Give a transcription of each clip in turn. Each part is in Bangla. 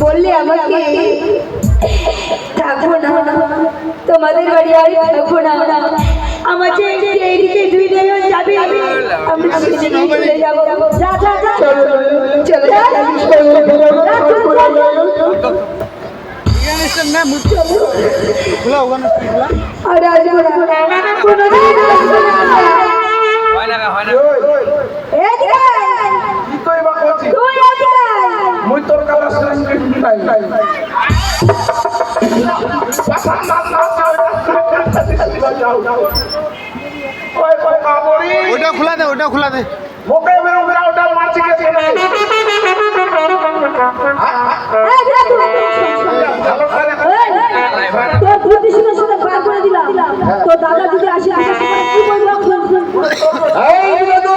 বললে আমাকে থাকবো না, তোমাদের বাড়ি আর থাকবো না, আমাকে এইদিকে দুই দিন যাবে, আমি চলে যাবো। যা যা যা চলে যা। আর আসবো না, কোনোদিন আসবো না। মুই তোর কাছে নাই নাই ওটা খোলা দে, ওটা খোলা দে। মোকে মেরে উড়া ওটা মারছি কে তোর প্রতিশোধের সাথে বার করে দিলাম। তোর দাদা যদি আসে কি বলবো? এই দিলে তো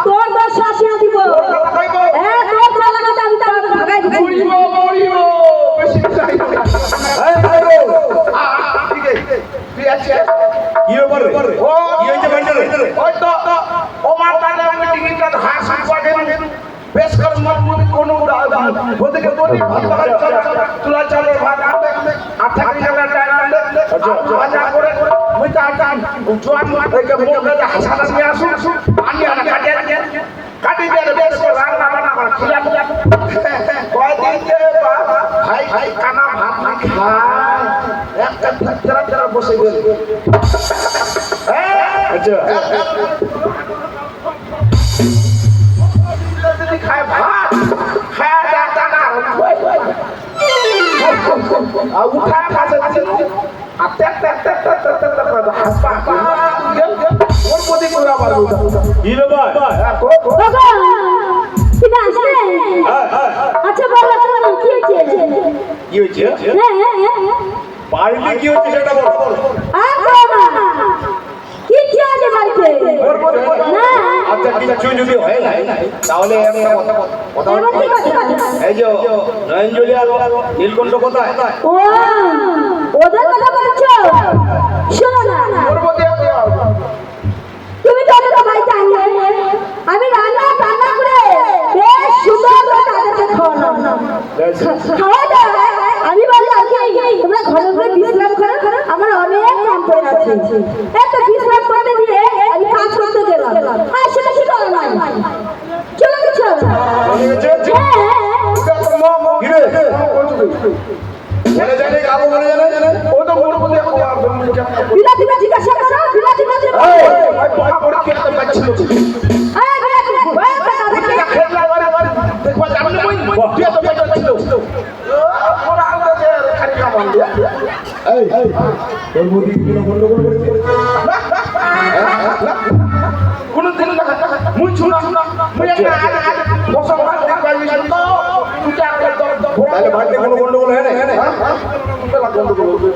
তোর দশ শাসিয়ে দিব। হ্যাঁ, তোর চালাকাটা আমি তার ভাগাই দিব। মরিবো বেশি চাই এই ভাইরো ঠিক আছে তুই আছে কি ব্যাপার ও কি হইছে ভাইরে ওই তো ও মারটালে আমি টিকিটটা হাস পাগে বেশ কর মত কোন উড়া ওদিকে তোরি ভাত তুলা চলে ভাত আঠা কি জায়গা টাইম আনলে আচ্ছা করে মুই তা টাইম জোয়ান ওইকে মোকে হাসানা নিয়ে আসু আমি আর কাটি দিয়ে বেশ করে রান্না বান্না করে খিলা কয়দিন যে ভাই ভাই কানা ভাত না খায় একটা ভিতরা ভিতরা বসে গেল আচ্ছা যদি খায় ভাত খায় দাতা না উঠায় পাশে আছে আতে আতে আতে আতে হাসপা ওর প্রতি কোলা মারবো কি ব্যাপার আচ্ছা বল কি হয়েছে? কি হয়েছে বাড়িতে কি হচ্ছে সেটা বল কি আছে বাড়িতে? আচ্ছা কিছু যদি হয় না তাহলে একটা কথা এই যে নয়নজলি আর নীলকণ্ঠ কোথায়? ও ওদের কথা বলছো? শোনো না, তুমি তো ওদের বাড়িতে আনলে, আমি রান্না করে বেশ সুন্দর করে তাদেরকে খাওয়া দাওয়া আমি বলি তোমরা ঘরে ঘরে বিশ্রাম করো, আমার অনেক কাম পড়ে আছে, এত বিশ্রাম করতে দিয়ে আমি কাজ করতে গেলাম আর সেটা কি করো না চলো চলো জিজ্ঞাসা করো কোন তাহলে বাড়িতে কোনো গন্ডগোল হয় না?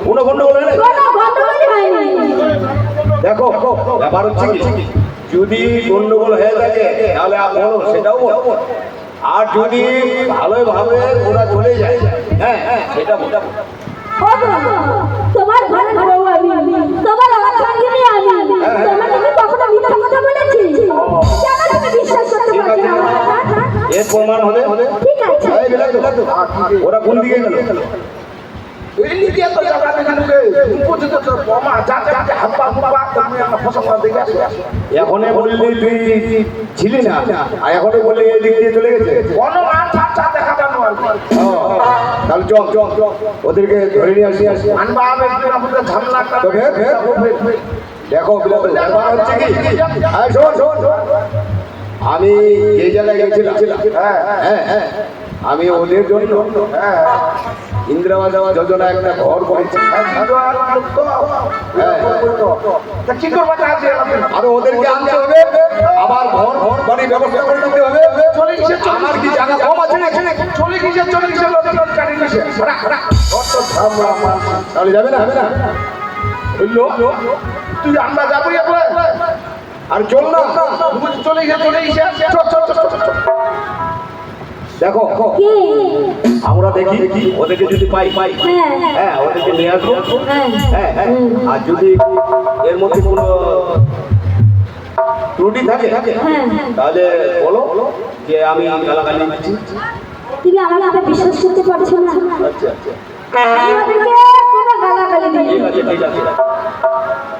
কোনো গন্ডগোল হয় না? কোনো গন্ডগোলই হয়নি। দেখো ব্যাপার হচ্ছে কি, যদি গন্ডগোল হয়ে থাকে তাহলে বলো, সেটাও বলো। আর যদি ভালোই ভাবে ওরা চলে যায়, হ্যাঁ সেটা বলো। তোমার ঘরে বউ আমি, তোমার অর্ধাঙ্গিনী আমি, তোমাকে আমি কখনো মিথ্যা কথা বলেছি? কেন তুমি বিশ্বাস করতে পারছো না আমার কথা? এর প্রমাণ হলে ঠিক আছে, এই বিলাতো, ওরা কোন দিকে গেল? এই লিখিয়া তো জায়গা দেখে ঢুকে উপযুক্ত তো মামা যাতে যাতে হাপ্পা হাপ্পা তুমি একটা ফসল দেখে আসো। এখনই বললি তুই ছিলি না, আর এখনই বললি এই দিক দিয়ে চলে গেছে। কোনো মান চা দেখা জানো আর কি। তাহলে চল ওদেরকে ধরে নিয়ে আসি। আনবা হবে একদিন আমাদের ঝামেলা তো দেখো বিলাতো, ব্যাপার হচ্ছে কি, হ্যাঁ শোন, আমি যে জায়গায় গেছিলাম, হ্যাঁ আমি ওদের জন্য ইন্দিরা আবাস যোজনা একটা ঘর করেছি। কি করবো আর ওদেরকে আনতে হবে, আবার ঘর বাড়ির ব্যবস্থা করে দিতে হবে। আমার কি জায়গা কম আছে না? চলে গেছে গাড়ি গেছে তাহলে যাবে না? বুঝলো তুই আমরা যাবো আর চল না, চলে গেছে দেখো কি? আমরা দেখি ওদেরকে যদি পাই, হ্যাঁ, হ্যাঁ ওদেরকে নিয়ে আসবো। হ্যাঁ, হ্যাঁ আর যদি এর মধ্যে কোনো ত্রুটি থাকে হ্যাঁ। তাহলে বলো যে আমি গালাগালি দিচ্ছি। তুমি আমাকে বিশ্বাস করতে পারছো না? আচ্ছা আমি ওদেরকে কোনো গালাগালি দিইনি। ঠিক আছে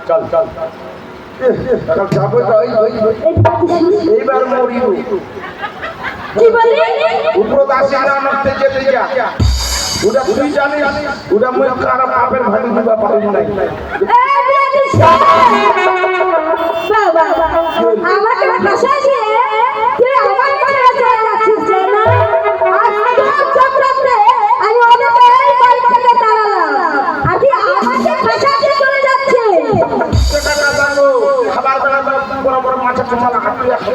চল যাবো তো এইবার মরিব কি বলি? উপরদাসী নামতে যেতে যা ওটা তুই জানিস, ওটা মুই খারাপ পাপের ভালো দিবা পারি নাই। বাবা, আমাকে ভাষা দিয়ে তুই আমার কাছে চলে যাচ্ছিস না? আজ তোর চক্রান্তে আমি ওদেরকে এই বাড়ি থেকে তাড়ালাম, আর তুই আমাকে ভাষা দিয়ে চলে যাচ্ছিস। সেটা না জানো খাবার বেলা বড় বড় মাছের চোখা হাঁটতে আসে